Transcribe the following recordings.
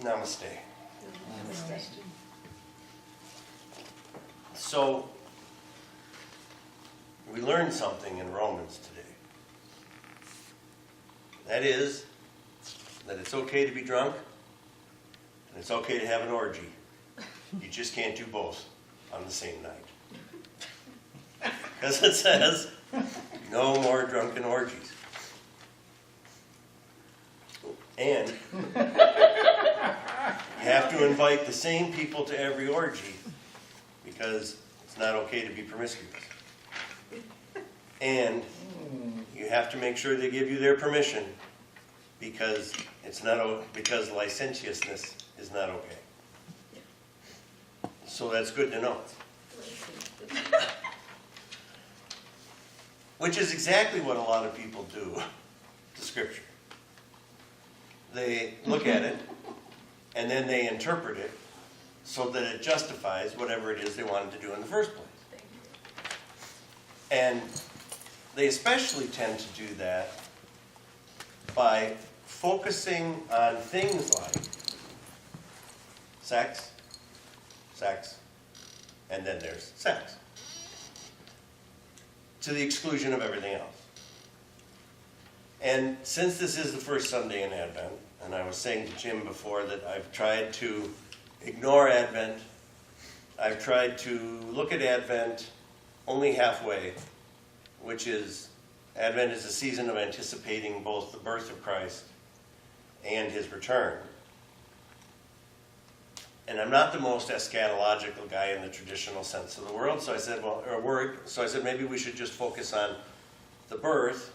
Namaste. So, we learned something in Romans today. That is, that it's okay to be drunk, and it's okay to have an orgy. You just can't do both on the same night. Because it says, no more drunken orgies. And you have to invite the same people to every orgy because it's not okay to be promiscuous. And you have to make sure they give you their permission because because licentiousness is not okay. So that's good to know. Which is exactly what a lot of people do to Scripture. They look at it, and then they interpret it so that it justifies whatever it is they wanted to do in the first place. And they especially tend to do that by focusing on things like sex, and then there's sex, to the exclusion of everything else. And since this is the first Sunday in Advent, and I was saying to Jim before that I've tried to ignore Advent, I've tried to look at Advent only halfway, which is Advent is a season of anticipating both the birth of Christ and his return. And I'm not the most eschatological guy in the traditional sense of the word, so I said, maybe we should just focus on the birth.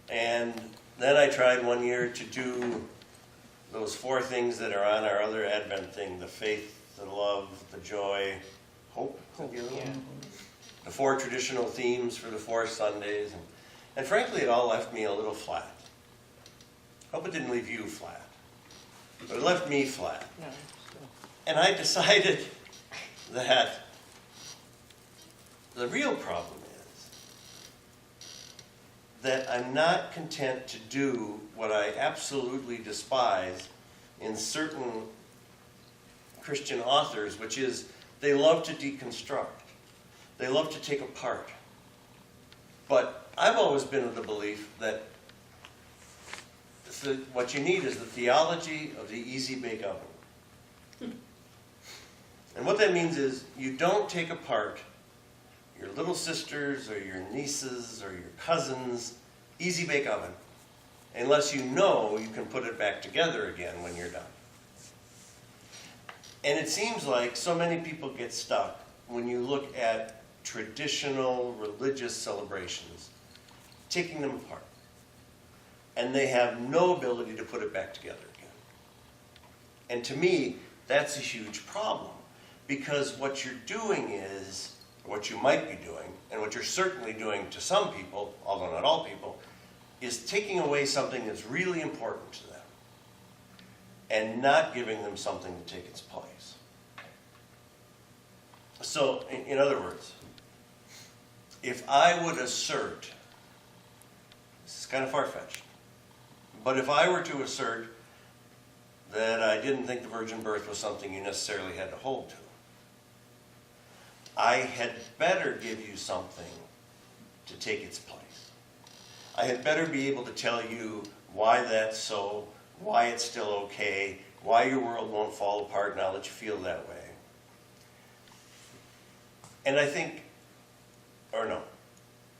And then I tried one year to do those 4 things that are on our other Advent thing: the faith, the love, the joy, hope. The 4 traditional themes for the 4 Sundays. And frankly, it all left me a little flat. Hope it didn't leave you flat. But it left me flat. And I decided that the real problem is that I'm not content to do what I absolutely despise in certain Christian authors, which is they love to deconstruct. They love to take apart. But I've always been of the belief that what you need is the theology of the easy bake oven. And what that means is you don't take apart your little sisters or your nieces or your cousins' easy bake oven unless you know you can put it back together again when you're done. And it seems like so many people get stuck when you look at traditional religious celebrations, taking them apart. And they have no ability to put it back together again. And to me, that's a huge problem. Because what you're doing is, or what you might be doing, and what you're certainly doing to some people, although not all people, is taking away something that's really important to them and not giving them something to take its place. So, in other words, if I would assert, this is kind of far-fetched, but if I were to assert that I didn't think the virgin birth was something you necessarily had to hold to, I had better give you something to take its place. I had better be able to tell you why that's so, why it's still okay, why your world won't fall apart now that you feel that way. And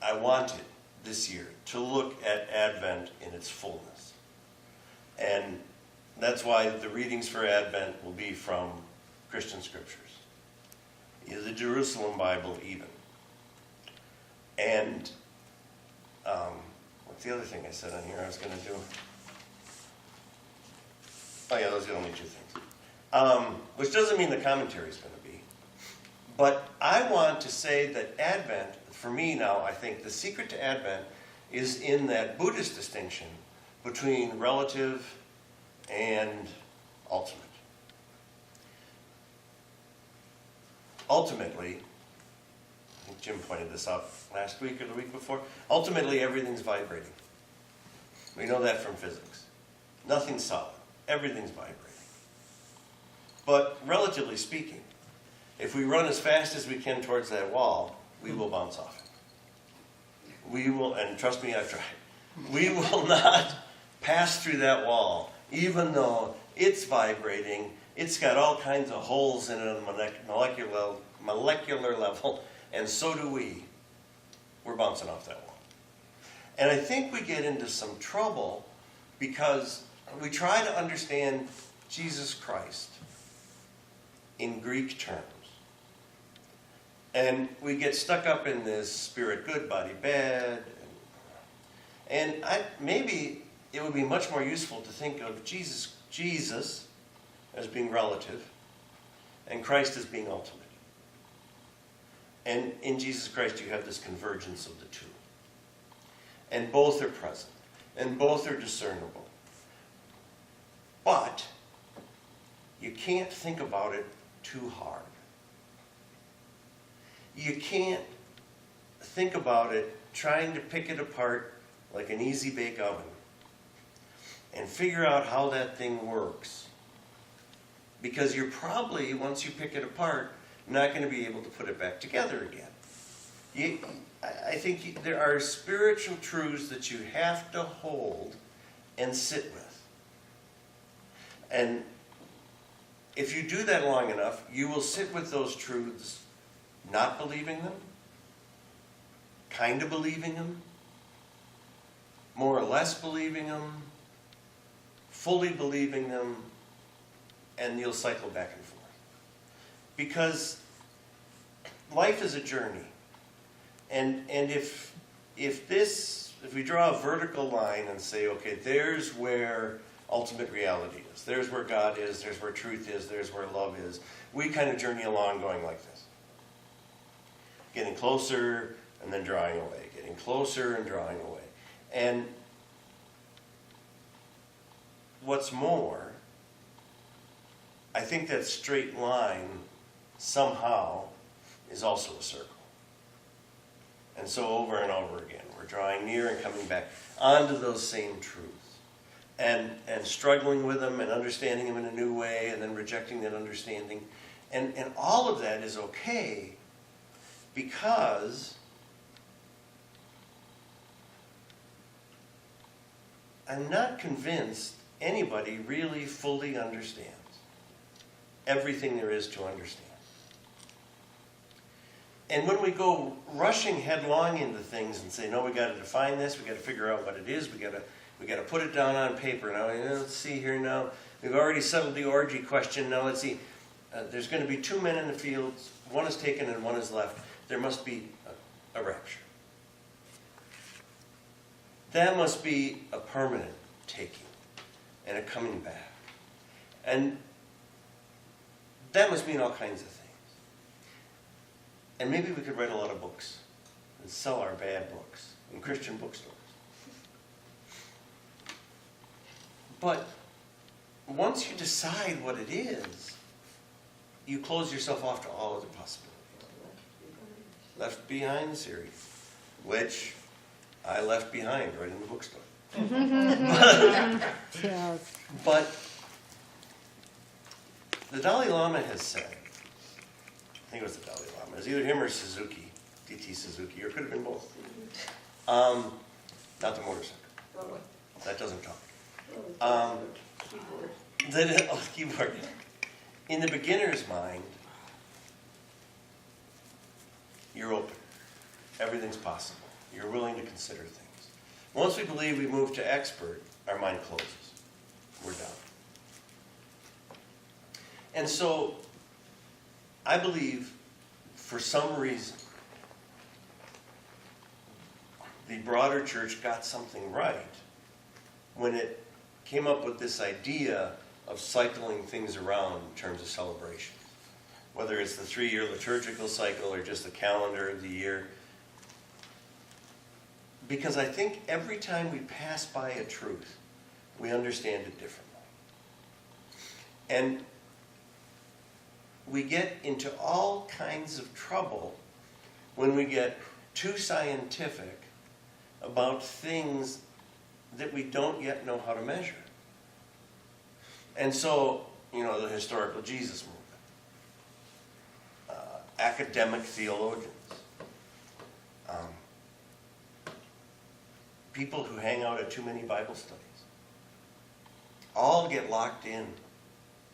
I wanted this year to look at Advent in its fullness. And that's why the readings for Advent will be from Christian scriptures. The Jerusalem Bible even. And what's the other thing I said on here I was going to do? Oh yeah, those are the only 2 things. Which doesn't mean the commentary is going to be. But I want to say that Advent, for me now, I think the secret to Advent is in that Buddhist distinction between relative and ultimate. Ultimately, I think Jim pointed this out last week or the week before, ultimately everything's vibrating. We know that from physics. Nothing's solid. Everything's vibrating. But relatively speaking, if we run as fast as we can towards that wall, we will bounce off it. We will, and trust me, I've tried. We will not pass through that wall, even though it's vibrating. It's got all kinds of holes in it on a molecular level, and so do we. We're bouncing off that wall. And I think we get into some trouble because we try to understand Jesus Christ in Greek terms. And we get stuck up in this spirit good, body bad. And maybe it would be much more useful to think of Jesus as being relative and Christ as being ultimate. And in Jesus Christ you have this convergence of the two. And both are present. And both are discernible. But you can't think about it too hard. You can't think about it trying to pick it apart like an easy bake oven and figure out how that thing works. Because you're probably, once you pick it apart, not going to be able to put it back together again. I think there are spiritual truths that you have to hold and sit with. And if you do that long enough, you will sit with those truths, not believing them, kind of believing them, more or less believing them, fully believing them, and you'll cycle back and forth. Because life is a journey. And if we draw a vertical line and say, okay, there's where ultimate reality is, there's where God is, there's where truth is, there's where love is, we kind of journey along going like this. Getting closer and then drawing away, getting closer and drawing away. And what's more, I think that straight line somehow is also a circle. And so over and over again, we're drawing near and coming back onto those same truths. And struggling with them and understanding them in a new way and then rejecting that understanding. And all of that is okay because I'm not convinced anybody really fully understands everything there is to understand. And when we go rushing headlong into things and say, no, we got to define this, we got to figure out what it is, we got to put it down on paper. Now, let's see here now. We've already settled the orgy question. Now, let's see. There's going to be 2 men in the fields. One is taken and one is left. There must be a rapture. That must be a permanent taking and a coming back. And that must mean all kinds of things. And maybe we could write a lot of books and sell our bad books in Christian bookstores. But once you decide what it is, you close yourself off to all other possibilities. Left Behind series, which I left behind right in the bookstore. But the Dalai Lama has said, I think it was the Dalai Lama, it was either him or Suzuki, D.T. Suzuki, or it could have been both. Not the motorcycle. That doesn't talk. Keyboard. In the beginner's mind, you're open. Everything's possible. You're willing to consider things. Once we believe we move to expert, our mind closes. We're done. And so, I believe, for some reason, the broader church got something right when it came up with this idea of cycling things around in terms of celebration. Whether it's the 3-year liturgical cycle or just the calendar of the year. Because I think every time we pass by a truth, we understand it differently. And we get into all kinds of trouble when we get too scientific about things that we don't yet know how to measure. And so, the historical Jesus movement. Academic theologians. People who hang out at too many Bible studies. All get locked in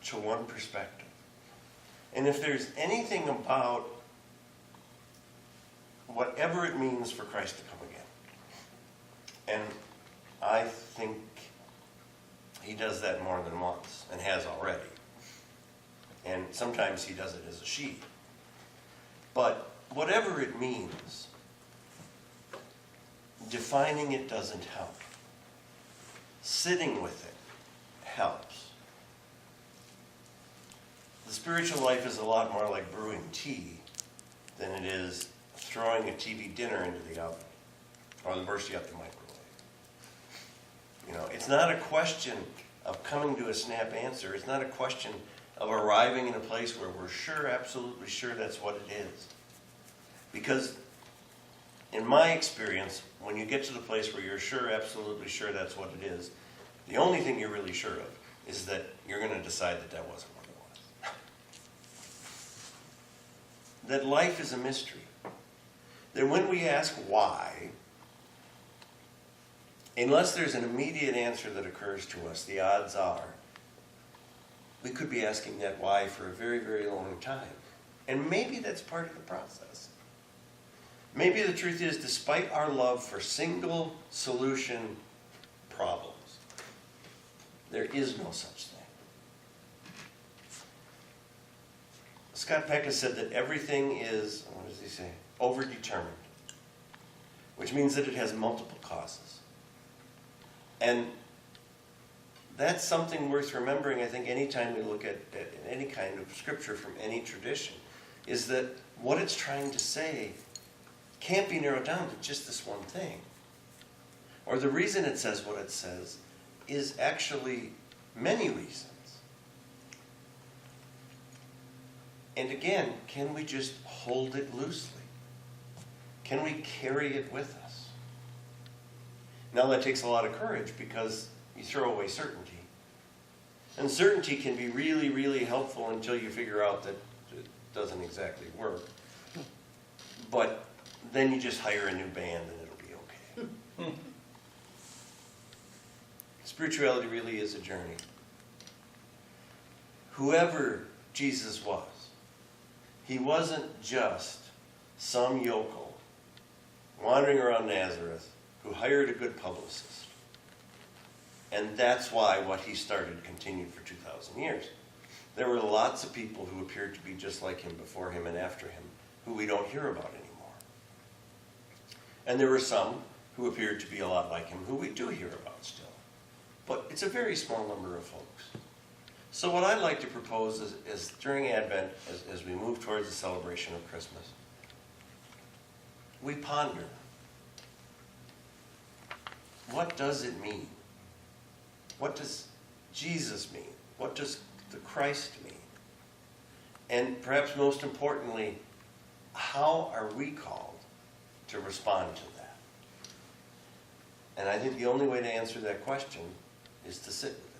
to one perspective. And if there's anything about whatever it means for Christ to come again, and I think he does that more than once, and has already. And sometimes he does it as a she. But whatever it means, defining it doesn't help. Sitting with it helps. The spiritual life is a lot more like brewing tea than it is throwing a TV dinner into the oven or bursting up the microwave. It's not a question of coming to a snap answer. It's not a question of arriving in a place where we're sure, absolutely sure that's what it is. Because in my experience, when you get to the place where you're sure, absolutely sure that's what it is, the only thing you're really sure of is that you're going to decide that that wasn't what it was. That life is a mystery. That when we ask why, unless there's an immediate answer that occurs to us, the odds are we could be asking that why for a very, very long time. And maybe that's part of the process. Maybe the truth is, despite our love for single solution problems, there is no such thing. Scott Peck has said that everything is, what does he say, overdetermined, which means that it has multiple causes. And that's something worth remembering, I think, anytime we look at any kind of scripture from any tradition, is that what it's trying to say can't be narrowed down to just this one thing. Or the reason it says what it says is actually many reasons. And again, can we just hold it loosely? Can we carry it with us? Now that takes a lot of courage because you throw away certainty. And certainty can be really, really helpful until you figure out that it doesn't exactly work. But then you just hire a new band and it'll be okay. Spirituality really is a journey. Whoever Jesus was, he wasn't just some yokel wandering around Nazareth who hired a good publicist. And that's why what he started continued for 2,000 years. There were lots of people who appeared to be just like him before him and after him who we don't hear about anymore. And there were some who appeared to be a lot like him who we do hear about still. But it's a very small number of folks. So what I'd like to propose is during Advent, as we move towards the celebration of Christmas, we ponder, what does it mean? What does Jesus mean? What does the Christ mean? And perhaps most importantly, how are we called to respond to that? And I think the only way to answer that question is to sit with it.